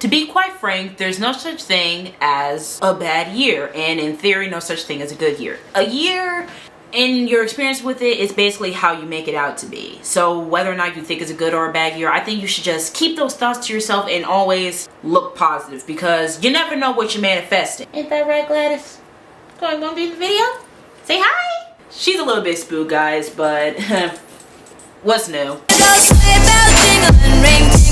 To be quite frank, there's no such thing as a bad year, and in theory, no such thing as a good year. A year, in your experience with it, is basically how you make it out to be. So whether or not you think it's a good or a bad year, I think you should just keep those thoughts to yourself and always look positive, because you never know what you're manifesting. Ain't that right, Gladys? Gonna be in the video? Say hi! She's a little bit spooked, guys, but what's new?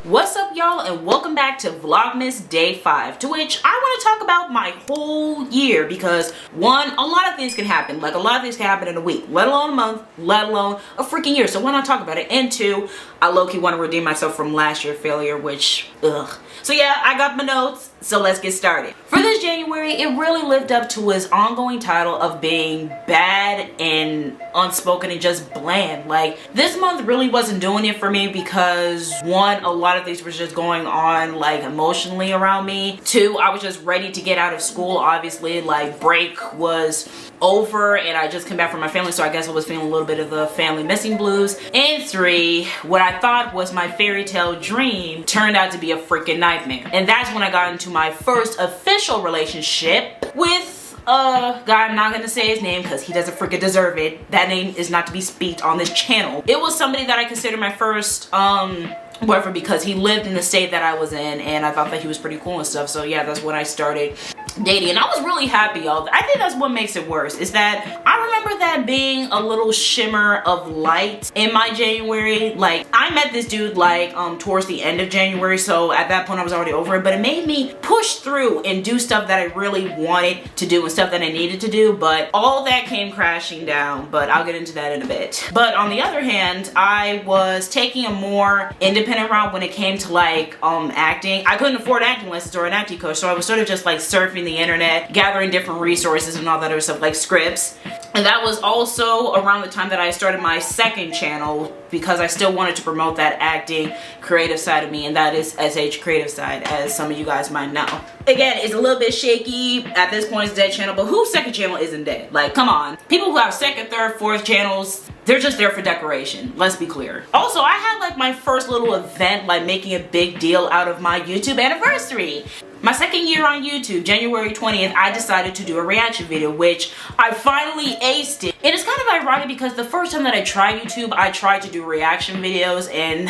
What's up, y'all, and welcome back to Vlogmas Day 5, to which I want to talk about my whole year, because one, a lot of things can happen. Like, a lot of things can happen in a week, let alone a month, let alone a freaking year. So why not talk about it? And two, I low-key want to redeem myself from last year's failure, which, ugh. So yeah, I got my notes, so let's get started. For this January, it really lived up to its ongoing title of being bad and unspoken and just bland. Like, this month really wasn't doing it for me because one, a lot of things were just going on like emotionally around me. Two, I was just ready to get out of school. Obviously, like, break was over and I just came back from my family, so I guess I was feeling a little bit of the family missing blues. And three, what I thought was my fairy tale dream turned out to be a freaking nightmare. And that's when I got into my first official relationship with a guy. I'm not gonna say his name because he doesn't freaking deserve it. That name is not to be speaked on this channel. It was somebody that I consider my first boyfriend because he lived in the state that I was in and I thought that he was pretty cool and stuff. So yeah, that's when I started dating, and I was really happy, y'all. I think that's what makes it worse, is that I remember that being a little shimmer of light in my January. Like, I met this dude like towards the end of January, so at that point I was already over it, but it made me push through and do stuff that I really wanted to do and stuff that I needed to do, but all that came crashing down. But I'll get into that in a bit. But on the other hand, I was taking a more independent route when it came to like acting. I couldn't afford acting lessons or an acting coach, so I was sort of just like surfing the internet, gathering different resources and all that other stuff, like scripts. And that was also around the time that I started my second channel, because I still wanted to promote that acting creative side of me, and that is SH creative side, as some of you guys might know. Again, it's a little bit shaky at this point. It's a dead channel, but whose second channel isn't dead? Like, come on. People who have second, third, fourth channels, they're just there for decoration. Let's be clear. Also, I had like my first little event, like making a big deal out of my YouTube anniversary. My second year on YouTube, January 20th, I decided to do a reaction video, which I finally aced it. And it's kind of ironic because the first time that I tried YouTube, I tried to do reaction videos, and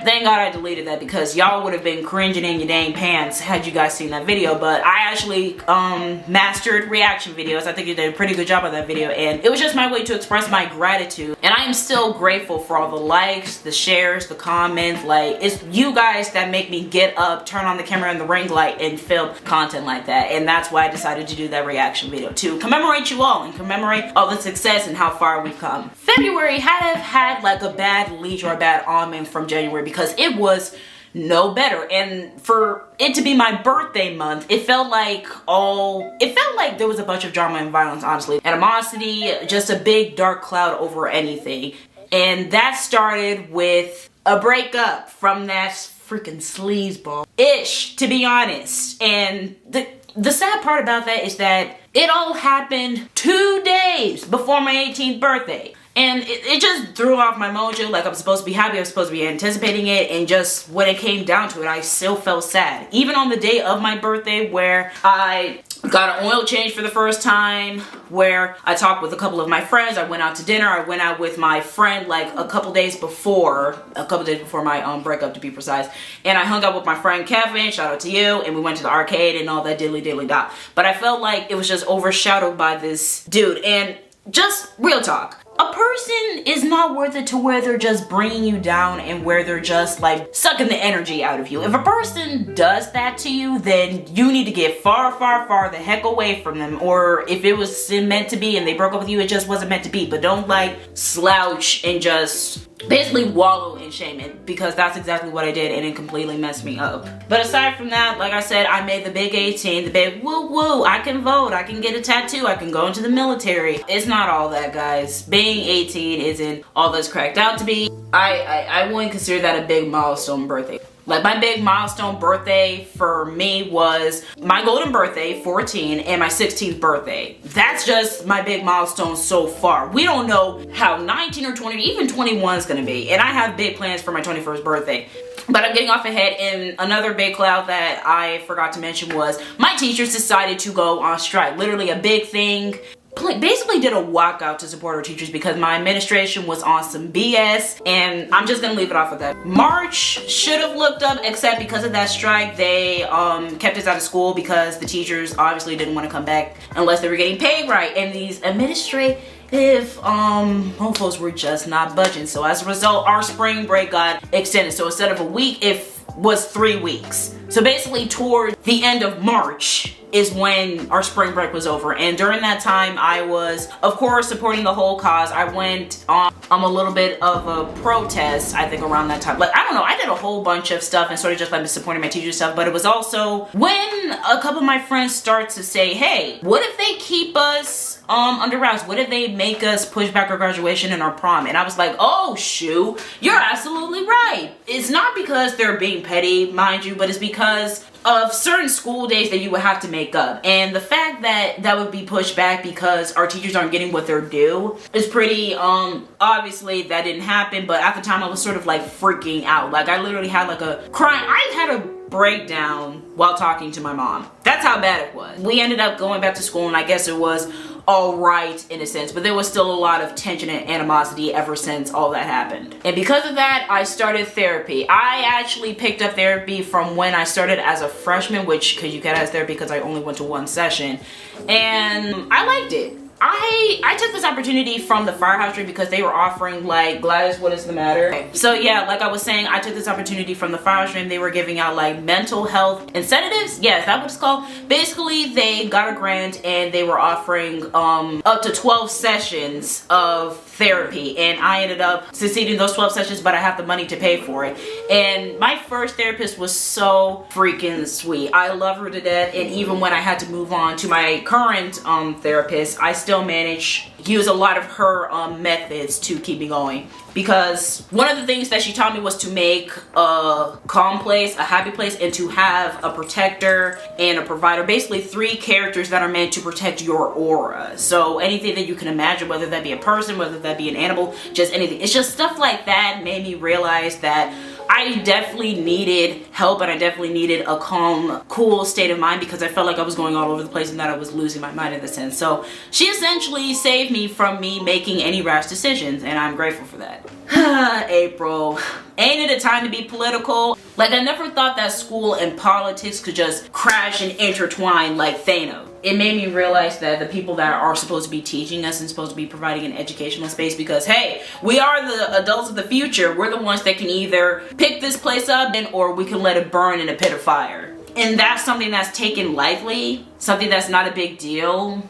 thank God I deleted that, because y'all would have been cringing in your dang pants had you guys seen that video. But I actually mastered reaction videos. I think you did a pretty good job on that video, and it was just my way to express my gratitude. And I am still grateful for all the likes, the shares, the comments. Like, it's you guys that make me get up, turn on the camera and the ring light, and film content like that. And that's why I decided to do that reaction video, to commemorate you all and commemorate all the success and how far we've come. February had like a bad lead or a bad omen from January, because it was no better. And for it to be my birthday month, it felt like there was a bunch of drama and violence, honestly. Animosity, just a big dark cloud over anything. And that started with a breakup from that freaking sleazeball-ish, to be honest. And the sad part about that is that it all happened 2 days before my 18th birthday. And it just threw off my mojo. Like, I'm supposed to be happy, I'm supposed to be anticipating it, and just when it came down to it, I still felt sad. Even on the day of my birthday, where I got an oil change for the first time, where I talked with a couple of my friends, I went out to dinner, I went out with my friend like a couple days before my breakup, to be precise, and I hung out with my friend Kevin, shout out to you, and we went to the arcade and all that diddly da. But I felt like it was just overshadowed by this dude. And just real talk, a person is not worth it to where they're just bringing you down and where they're just like sucking the energy out of you. If a person does that to you, then you need to get far, far, far the heck away from them. Or if it was meant to be and they broke up with you, it just wasn't meant to be. But don't like slouch and just basically wallow in shame, because that's exactly what I did, and it completely messed me up. But aside from that, like I said, I made the big 18, the big woo woo, I can vote, I can get a tattoo, I can go into the military. It's not all that, guys. Being 18 isn't all that's cracked out to be. I wouldn't consider that a big milestone birthday. Like, my big milestone birthday for me was my golden birthday, 14, and my 16th birthday. That's just my big milestone so far. We don't know how 19 or 20, even 21 is gonna be. And I have big plans for my 21st birthday. But I'm getting off ahead, and another big cloud that I forgot to mention was my teachers decided to go on strike. Literally a big thing. Basically did a walkout to support our teachers because my administration was on some BS, and I'm just gonna leave it off with that. March should have looked up, except because of that strike, they kept us out of school because the teachers obviously didn't want to come back unless they were getting paid right, and these administrative mofos were just not budging. So as a result, our spring break got extended. So instead of a week, it was 3 weeks. So basically toward the end of March is when our spring break was over, and during that time I was of course supporting the whole cause. I went on a little bit of a protest, I think, around that time. Like, I don't know, I did a whole bunch of stuff and sort of just like supporting my teacher stuff, but it was also when a couple of my friends start to say, hey, what if they keep us under wraps? What if they make us push back our graduation and our prom? And I was like, oh shoot, you're absolutely right. It's not because they're being petty, mind you, but it's because of certain school days that you would have to make up. And the fact that that would be pushed back because our teachers aren't getting what they're due is pretty, obviously that didn't happen, but at the time I was sort of like freaking out. Like, I literally had like a crying, I had a breakdown while talking to my mom. That's how bad it was. We ended up going back to school, and I guess it was all right in a sense, but there was still a lot of tension and animosity ever since all that happened. And because of that, I started therapy. I actually picked up therapy from when I started as a freshman, which, because you get as therapy because I only went to one session, and I liked it. I took this opportunity from the firehouse tree because they were offering, like, Gladys, what is the matter? Okay. So yeah, like I was saying, I took this opportunity from the firehouse tree, and they were giving out like mental health incentives. Yeah, is that what it's called? Basically, they got a grant and they were offering up to 12 sessions of therapy, and I ended up succeeding in those 12 sessions, but I have the money to pay for it. And my first therapist was so freaking sweet. I love her to death, and even when I had to move on to my current therapist, I still managed to use a lot of her methods to keep me going, because one of the things that she taught me was to make a calm place, a happy place, and to have a protector and a provider. Basically 3 characters that are meant to protect your aura. So anything that you can imagine, whether that be a person, whether that be an animal, just anything. It's just stuff like that made me realize that I definitely needed help, and I definitely needed a calm, cool state of mind, because I felt like I was going all over the place and that I was losing my mind in a sense. So she essentially saved me from me making any rash decisions, and I'm grateful for that. April. Ain't it a time to be political? Like, I never thought that school and politics could just crash and intertwine like Thanos. It made me realize that the people that are supposed to be teaching us and supposed to be providing an educational space, because hey, we are the adults of the future. We're the ones that can either pick this place up or we can let it burn in a pit of fire. And that's something that's taken lightly, something that's not a big deal.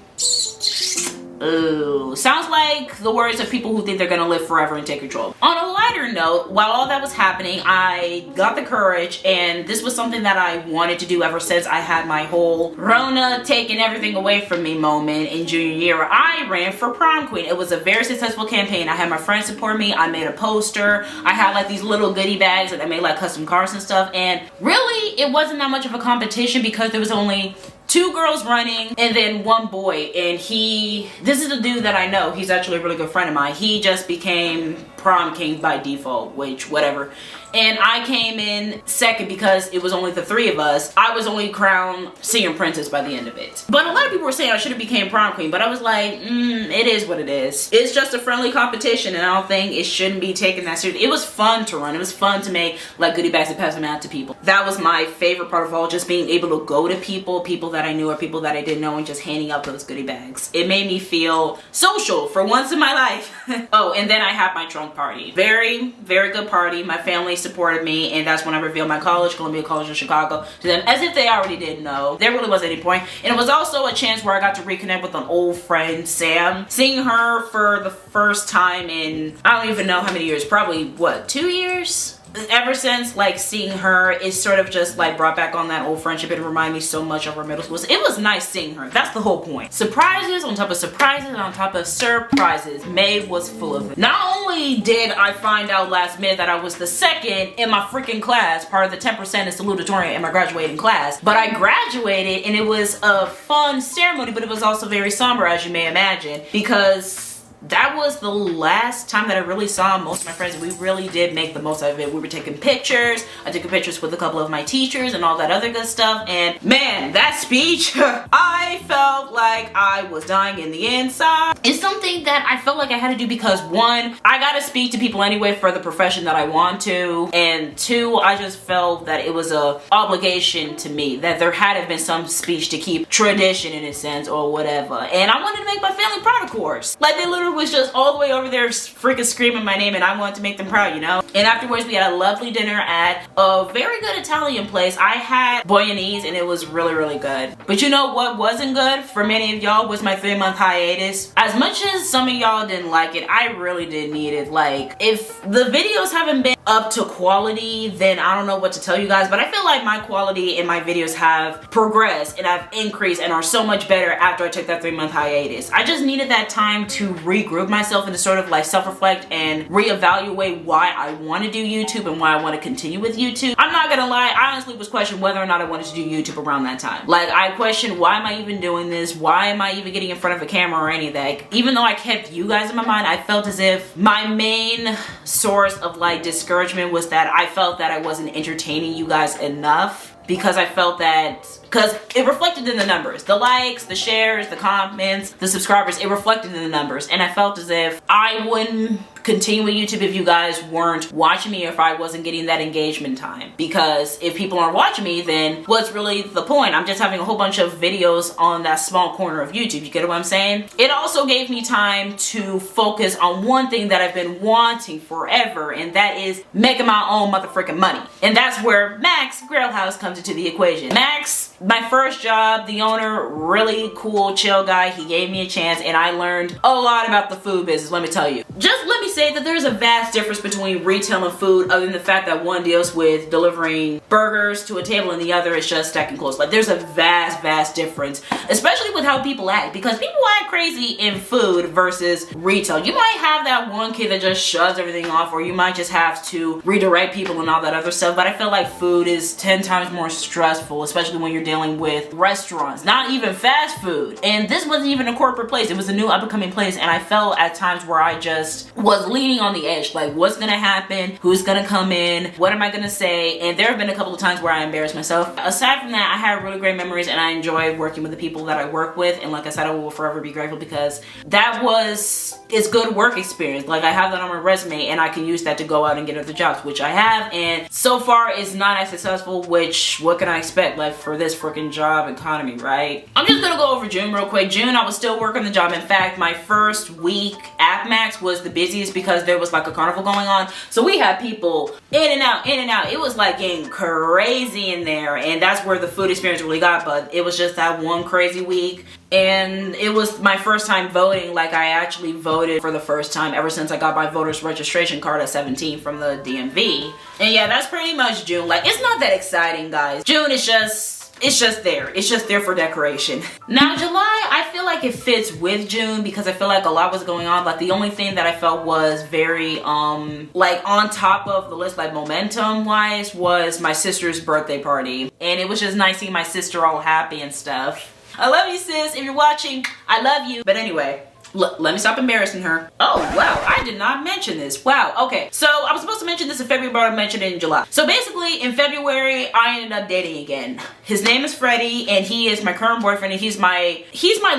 Ooh, sounds like the words of people who think they're gonna live forever and take control. On a lighter note, while all that was happening, I got the courage, and this was something that I wanted to do ever since I had my whole Rona taking everything away from me moment in junior year. I ran for prom queen. It was a very successful campaign. I had my friends support me. I made a poster. I had like these little goodie bags that I made like custom cards and stuff, and really it wasn't that much of a competition because there was only 2 girls running and then 1 boy, and this is a dude that I know. He's actually a really good friend of mine. He just became prom king by default, which whatever. And I came in second because it was only the 3 of us. I was only crowned senior princess by the end of it. But a lot of people were saying I should have became prom queen, but I was like, it is what it is. It's just a friendly competition, and I don't think it shouldn't be taken that seriously. It was fun to run. It was fun to make like goodie bags and pass them out to people. That was my favorite part of all, just being able to go to people that I knew or people that I didn't know, and just handing out those goodie bags. It made me feel social for once in my life. Oh, and then I had my trunk party. Very, very good party. My family supported me, and that's when I revealed my college, Columbia College in Chicago, to them, as if they already didn't know. There really wasn't any point. And it was also a chance where I got to reconnect with an old friend, Sam. Seeing her for the first time in, I don't even know how many years, probably what, 2 years? Ever since, like, seeing her, it sort of just like brought back on that old friendship. It reminded me so much of our middle school. It was nice seeing her. That's the whole point. Surprises on top of surprises on top of surprises. May was full of it. Not only did I find out last minute that I was the second in my freaking class, part of the 10% and salutatorian in my graduating class, but I graduated, and it was a fun ceremony, but it was also very somber, as you may imagine, because that was the last time that I really saw most of my friends. We really did make the most of it. We were taking pictures. I took pictures with a couple of my teachers and all that other good stuff. And man, that speech, I felt like I was dying in the inside. It's something that I felt like I had to do because one, I got to speak to people anyway for the profession that I want to. And two, I just felt that it was a obligation to me that there had to have been some speech to keep tradition in a sense or whatever. And I wanted to make my family proud, of course. Like they literally was just all the way over there freaking screaming my name and I wanted to make them proud, you know? And afterwards we had a lovely dinner at a very good Italian place. I had bolognese and it was really, really good. But you know what wasn't good for many of y'all was my 3-month hiatus. As much as some of y'all didn't like it, I really did need it. Like if the videos haven't been up to quality, then I don't know what to tell you guys, but I feel like my quality in my videos have progressed and have increased and are so much better after I took that 3-month hiatus. I just needed that time to regroup myself and to sort of like self-reflect and reevaluate why I want to do YouTube and why I want to continue with YouTube. I'm not gonna lie, I honestly was questioning whether or not I wanted to do YouTube around that time. Like I questioned, why am I even doing this? Why am I even getting in front of a camera or any of that? Even though I kept you guys in my mind, I felt as if my main source of like discouragement was that I felt that I wasn't entertaining you guys enough. Because I felt that, because it reflected in the numbers. The likes, the shares, the comments, the subscribers, it reflected in the numbers. And I felt as if I wouldn't continue with YouTube if you guys weren't watching me, or if I wasn't getting that engagement time. Because if people aren't watching me, then what's really the point? I'm just having a whole bunch of videos on that small corner of YouTube. You get what I'm saying? It also gave me time to focus on one thing that I've been wanting forever, and that is making my own motherfucking money. And that's where Max Grill House comes into the equation. Max, my first job, the owner, really cool, chill guy. He gave me a chance and I learned a lot about the food business, let me tell you. Just let me say that there's a vast difference between retail and food, other than the fact that one deals with delivering burgers to a table and the other is just stacking clothes. Like there's a vast difference, especially with how people act, because people act crazy in food versus retail. You might have that one kid that just shoves everything off, or you might just have to redirect people and all that other stuff, but I feel like food is 10 times more stressful, especially when you're dealing with restaurants, not even fast food. And this wasn't even a corporate place, it was a new up and coming place, and I felt at times where I just was leaning on the edge, like what's gonna happen, who's gonna come in, what am I gonna say? And there have been a couple of times where I embarrassed myself. Aside from that, I had really great memories and I enjoyed working with the people that I work with, and like I said, I will forever be grateful because that was, it's good work experience. Like I have that on my resume and I can use that to go out and get other jobs, which I have, and so far it's not as successful, which what can I expect like for this freaking job economy, right? I'm just gonna go over June real quick. June, I was still working the job. In fact, my first week at Max was the busiest because there was like a carnival going on, so we had people in and out. It was like getting crazy in there, and that's where the food experience really got. But it was just that one crazy week, and it was my first time voting. Like I actually voted for the first time ever since I got my voter's registration card at 17 from the DMV. And yeah, that's pretty much June. Like it's not that exciting, guys. June is just, it's just there. It's just there for decoration. Now July, I feel like it fits with June because I feel like a lot was going on, but the only thing that I felt was very like on top of the list, like momentum wise, was my sister's birthday party. And it was just nice seeing my sister all happy and stuff. I love you, sis. If you're watching, I love you. But anyway, let me stop embarrassing her. Oh, wow, I did not mention this. Wow, okay. So I was supposed to mention this in February, but I mentioned it in July. So basically, in February, I ended up dating again. His name is Freddie, and he is my current boyfriend, and he's my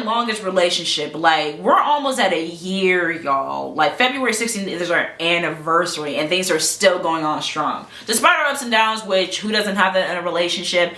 longest relationship. Like, we're almost at a year, y'all. Like, February 16th is our anniversary, and things are still going on strong. Despite our ups and downs, which, who doesn't have that in a relationship,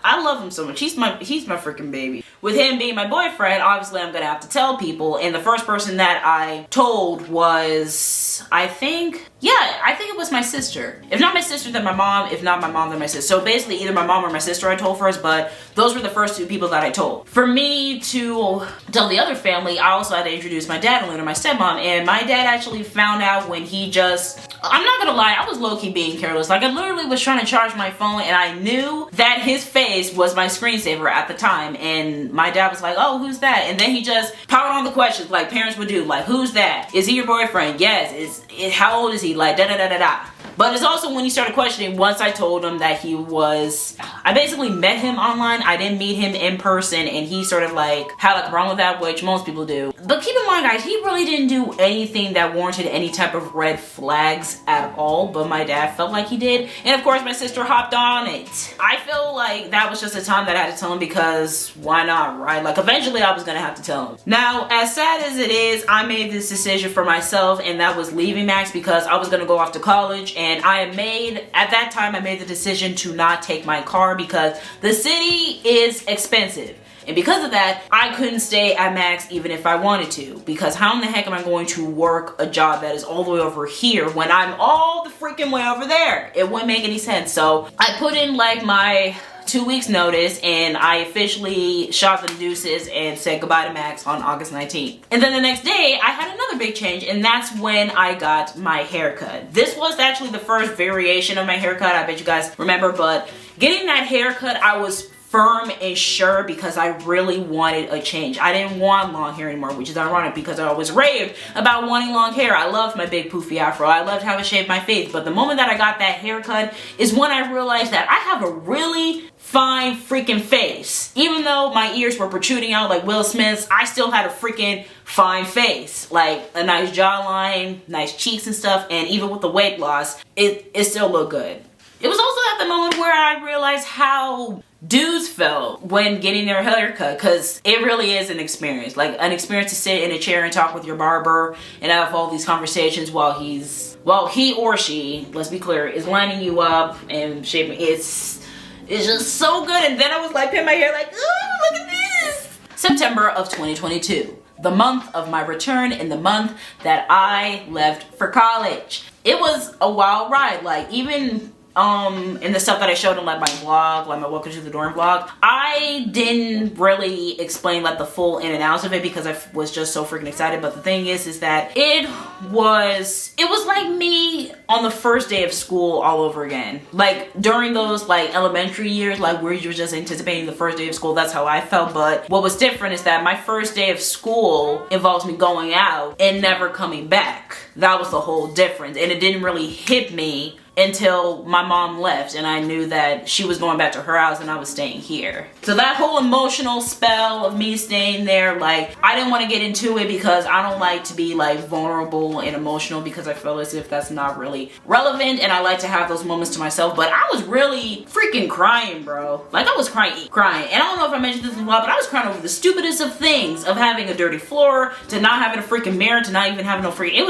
I love him so much. He's my freaking baby. With him being my boyfriend, obviously I'm gonna have to tell people, and the first person that I told was, I think it was my sister. If not my sister, then my mom. If not my mom, then my sister. So basically either my mom or my sister I told first, but those were the first two people that I told. For me to tell the other family, I also had to introduce my dad and later my stepmom, and my dad actually found out when he just, I'm not gonna lie, I was low-key being careless. Like I literally was trying to charge my phone and I knew that his face was my screensaver at the time, and my dad was like, oh, who's that? And then he just powered on the questions like parents would do, like, who's that? Is he your boyfriend? Yes. How old is he? Like, da-da-da-da-da. But it's also when he started questioning, once I told him that he was, I basically met him online. I didn't meet him in person, and he sort of like had like a problem with that, which most people do. But keep in mind, guys, he really didn't do anything that warranted any type of red flags at all, but my dad felt like he did. And of course, my sister hopped on it. I feel like that was just a time that I had to tell him, because why not, right? Like, eventually I was gonna have to tell him. Now, as sad as it is, I made this decision for myself, and that was leaving Max, because I was gonna go off to college, and at that time, I made the decision to not take my car because the city is expensive. And because of that, I couldn't stay at Max even if I wanted to, because how in the heck am I going to work a job that is all the way over here when I'm all the freaking way over there? It wouldn't make any sense. So I put in like my 2 weeks notice, and I officially shot the deuces and said goodbye to Max on August 19th. And then the next day, I had another big change, and that's when I got my haircut. This was actually the first variation of my haircut, I bet you guys remember, but getting that haircut, I was firm and sure because I really wanted a change. I didn't want long hair anymore, which is ironic because I always raved about wanting long hair. I loved my big poofy afro. I loved how it shaved my face. But the moment that I got that haircut is when I realized that I have a really fine freaking face. Even though my ears were protruding out like Will Smith's, I still had a freaking fine face. Like a nice jawline, nice cheeks and stuff, and even with the weight loss, it still looked good. It was also at the moment where I realized how dudes felt when getting their haircut, because it really is an experience. Like an experience to sit in a chair and talk with your barber and have all these conversations while he or she, let's be clear, is lining you up and shaping. It's just so good. And then I was like, pin my hair like, ooh, look at this. September of 2022. The month of my return and the month that I left for college. It was a wild ride. Like even in the stuff that I showed in like my vlog, like my welcome to the dorm vlog, I didn't really explain like the full in and outs of it because I was just so freaking excited. But the thing is that it was like me on the first day of school all over again. Like during those like elementary years, like where you're just anticipating the first day of school, that's how I felt. But what was different is that my first day of school involves me going out and never coming back. That was the whole difference, and it didn't really hit me until my mom left and I knew that she was going back to her house and I was staying here. So that whole emotional spell of me staying there, like I didn't want to get into it because I don't like to be like vulnerable and emotional because I feel as if that's not really relevant, and I like to have those moments to myself. But I was really freaking crying, bro. Like I was crying. And I don't know if I mentioned this in the vlog, but I was crying over the stupidest of things, of having a dirty floor, to not having a freaking mirror, to not even having no freaking, it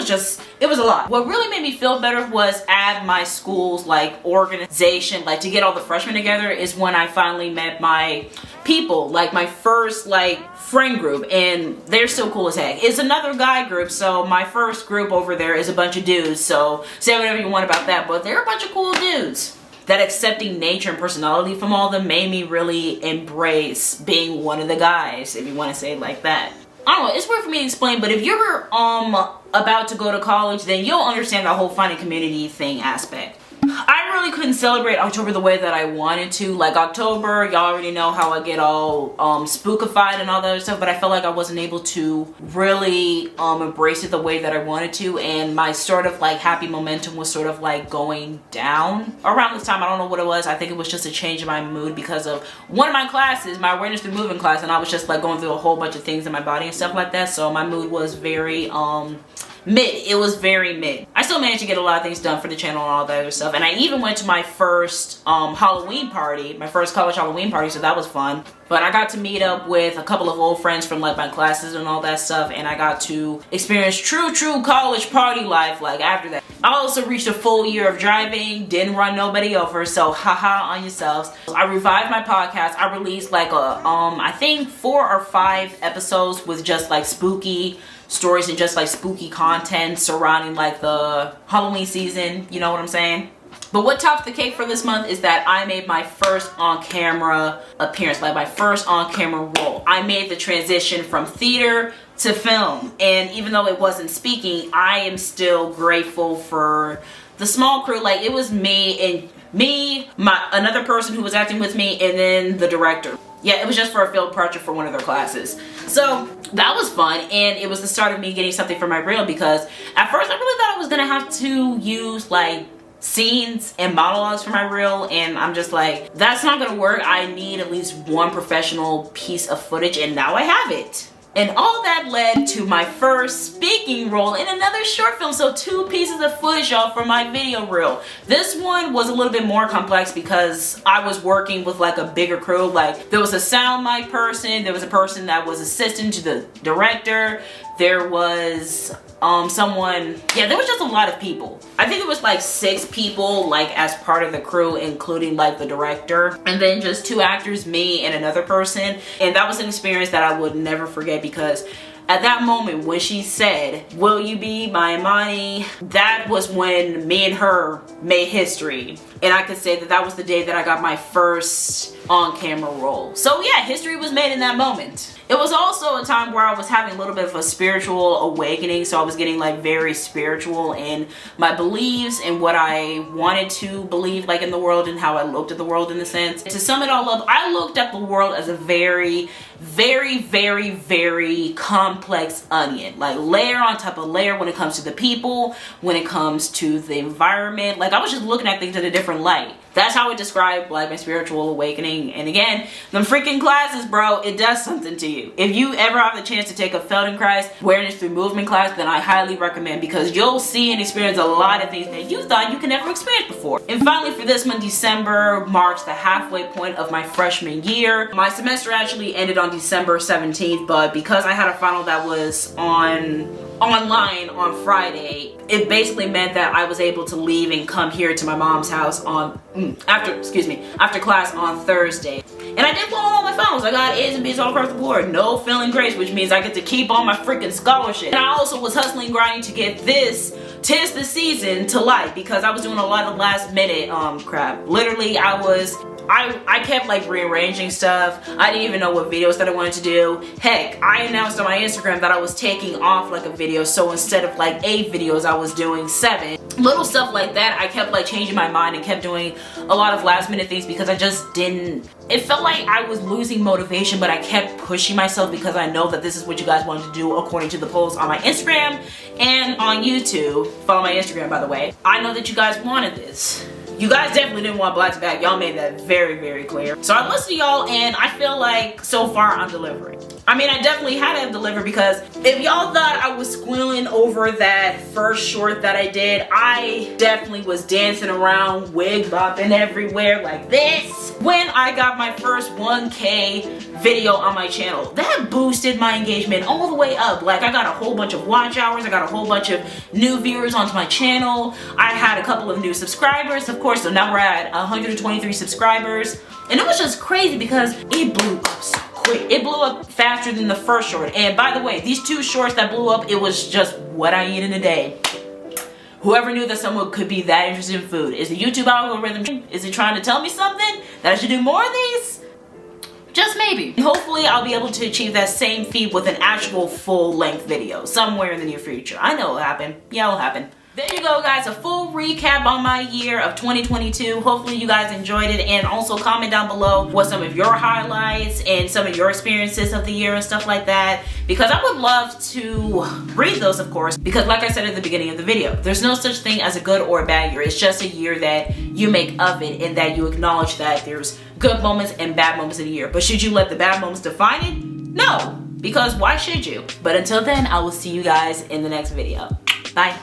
was a lot. What really made me feel better was at my school's like organization, like to get all the freshmen together, is when I finally met my people, like my first like friend group, and they're still cool as heck. It's another guy group, so my first group over there is a bunch of dudes, so say whatever you want about that, but they're a bunch of cool dudes. That accepting nature and personality from all of them made me really embrace being one of the guys, if you want to say it like that. I don't know, it's weird for me to explain, but if you're about to go to college, then you'll understand the whole finding community thing aspect. I really couldn't celebrate October the way that I wanted to. Like October, y'all already know how I get all spookified and all that other stuff, but I felt like I wasn't able to really embrace it the way that I wanted to, and my sort of like happy momentum was sort of like going down around this time. I don't know what it was. I think it was just a change in my mood because of one of my classes, my awareness through movement class, and I was just like going through a whole bunch of things in my body and stuff like that, so my mood was very mid. It was very mid. I still managed to get a lot of things done for the channel and all that other stuff, and I even went to my first Halloween party, my first college Halloween party, so that was fun. But I got to meet up with a couple of old friends from like my classes and all that stuff, and I got to experience true college party life like after that. I also reached a full year of driving, didn't run nobody over, so haha on yourselves. I revived my podcast. I released like a I think 4 or 5 episodes with just like spooky stories and just like spooky content surrounding like the Halloween season, you know what I'm saying? But what tops the cake for this month is that I made my first on-camera appearance, like my first on-camera role. I made the transition from theater to film, and even though it wasn't speaking, I am still grateful for the small crew. Like it was me, another person who was acting with me, and then the director. Yeah, it was just for a field project for one of their classes. So that was fun, and it was the start of me getting something for my reel, because at first I really thought I was gonna have to use like scenes and monologues for my reel, and I'm just like, that's not gonna work. I need at least one professional piece of footage, and now I have it. And all that led to my first speaking role in another short film. So 2 pieces of footage, y'all, for my video reel. This one was a little bit more complex because I was working with like a bigger crew. Like there was a sound mic person, there was a person that was assistant to the director, there was there was just a lot of people. I think it was like 6 people like as part of the crew, including like the director, and then just 2 actors, me and another person. And that was an experience that I would never forget, because at that moment when she said, "Will you be my Imani?" that was when me and her made history. And I could say that that was the day that I got my first on-camera role. So yeah, history was made in that moment. It was also a time where I was having a little bit of a spiritual awakening. So I was getting like very spiritual in my beliefs and what I wanted to believe like in the world and how I looked at the world in a sense. To sum it all up, I looked at the world as a very, very, very, very complex onion. Like layer on top of layer when it comes to the people, when it comes to the environment. Like I was just looking at things in a different light. That's how I would describe like my spiritual awakening. And again, them freaking classes, bro, it does something to you. If you ever have the chance to take a Feldenkrais awareness through movement class, then I highly recommend, because you'll see and experience a lot of things that you thought you could never experience before. And finally, for this month, December marks the halfway point of my freshman year. My semester actually ended on December 17th, but because I had a final that was online on Friday, it basically meant that I was able to leave and come here to my mom's house on after class on Thursday. And I did blow all my finals. I got A's and B's all across the board. No failing grades, which means I get to keep all my freaking scholarship. And I also was hustling, grinding to get this "'Tis the Season" to life, because I was doing a lot of last minute crap. Literally, I kept like rearranging stuff. I didn't even know what videos that I wanted to do. Heck, I announced on my Instagram that I was taking off like a video, so instead of like 8 videos, I was doing 7. Little stuff like that. I kept like changing my mind and kept doing a lot of last minute things because I just didn't, it felt like I was losing motivation, but I kept pushing myself because I know that this is what you guys wanted to do according to the polls on my Instagram and on YouTube. Follow my Instagram, by the way. I know that you guys wanted this. You guys definitely didn't want black to back. Y'all made that very, very clear. So I listened to y'all, and I feel like so far I'm delivering. I mean, I definitely had to deliver, because if y'all thought I was squealing over that first short that I did, I definitely was dancing around, wig bopping everywhere like this when I got my first 1K video on my channel. That boosted my engagement all the way up. Like, I got a whole bunch of watch hours. I got a whole bunch of new viewers onto my channel. I had a couple of new subscribers, of course, so now we're at 123 subscribers. And it was just crazy because it blew up so quick. It blew up faster than the first short. And by the way, these 2 shorts that blew up, it was just what I eat in a day. Whoever knew that someone could be that interested in food? Is the YouTube algorithm, is it trying to tell me something? That I should do more of these? Just maybe. Hopefully I'll be able to achieve that same feat with an actual full-length video somewhere in the near future. I know it'll happen. Yeah, it'll happen. There you go, guys, a full recap on my year of 2022. Hopefully you guys enjoyed it, and also comment down below what some of your highlights and some of your experiences of the year and stuff like that, because I would love to read those, of course, because like I said at the beginning of the video, there's no such thing as a good or a bad year. It's just a year that you make of it, and that you acknowledge that there's good moments and bad moments in a year. But should you let the bad moments define it? No, because why should you? But until then, I will see you guys in the next video. Bye.